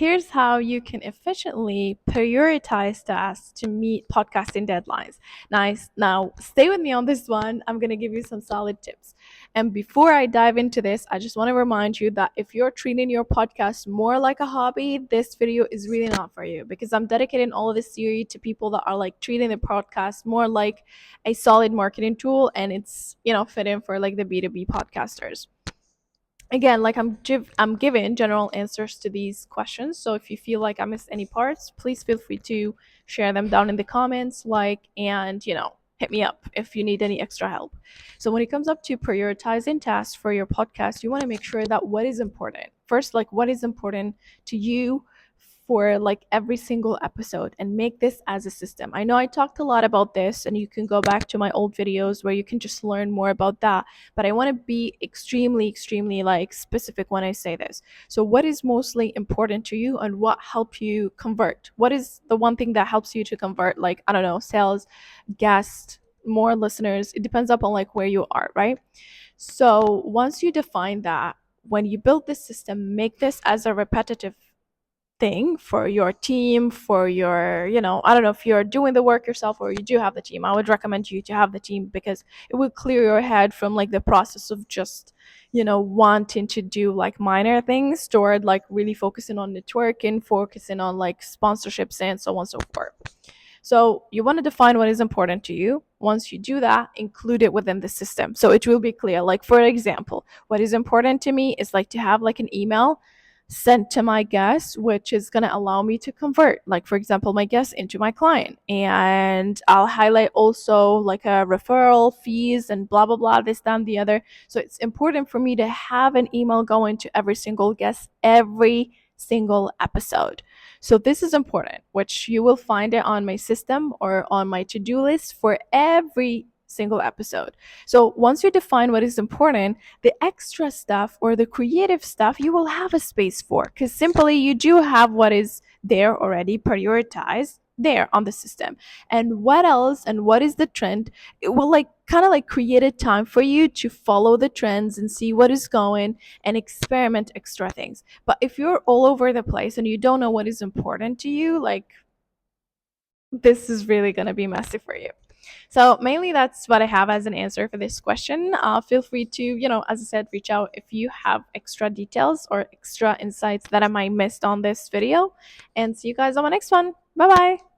here's how you can efficiently prioritize tasks to meet podcasting deadlines. Nice. Now, stay with me on this one. I'm going to give you some solid tips. And before I dive into this, I just want to remind you that if you're treating your podcast more like a hobby, this video is really not for you, because I'm dedicating all of this series to people that are like treating the podcast more like a solid marketing tool, and it's, fitting for like the B2B podcasters. Again, like I'm giving general answers to these questions, so if you feel like I missed any parts, please feel free to share them down in the comments, and hit me up if you need any extra help. So when it comes up to prioritizing tasks for your podcast, you want to make sure that what is important first, like what is important to you for like every single episode, and make this as a system. I know I talked a lot about this, and you can go back to my old videos where you can just learn more about that, but I want to be extremely like specific when I say this. So what is mostly important to you, and what help you convert? What is the one thing that helps you to convert, like, I don't know, sales, guests, more listeners? It depends upon like where you are, right? So once you define that, when you build this system, make this as a repetitive thing for your team, for your, I don't know if you're doing the work yourself or you do have the team. I would recommend you to have the team, because it will clear your head from like the process of just, wanting to do like minor things toward like really focusing on networking, focusing on like sponsorships, and so on and so forth. So you want to define what is important to you. Once you do that, include it within the system, so it will be clear. Like, for example, what is important to me is like to have like an email sent to my guest, which is going to allow me to convert, like, for example, my guest into my client. And I'll highlight also like a referral fees and blah blah blah, this, that, and the other. So it's important for me to have an email going to every single guest every single episode. So this is important, which you will find it on my system or on my to-do list for every single episode. So once you define what is important, the extra stuff or the creative stuff you will have a space for, because simply you do have what is there already prioritized there on the system. And what else, and what is the trend, it will like kind of like create a time for you to follow the trends and see what is going and experiment extra things. But if you're all over the place and you don't know what is important to you, like, this is really going to be messy for you. So mainly that's what I have as an answer for this question. Feel free to, as I said, reach out if you have extra details or extra insights that I might missed on this video. And see you guys on my next one. Bye bye.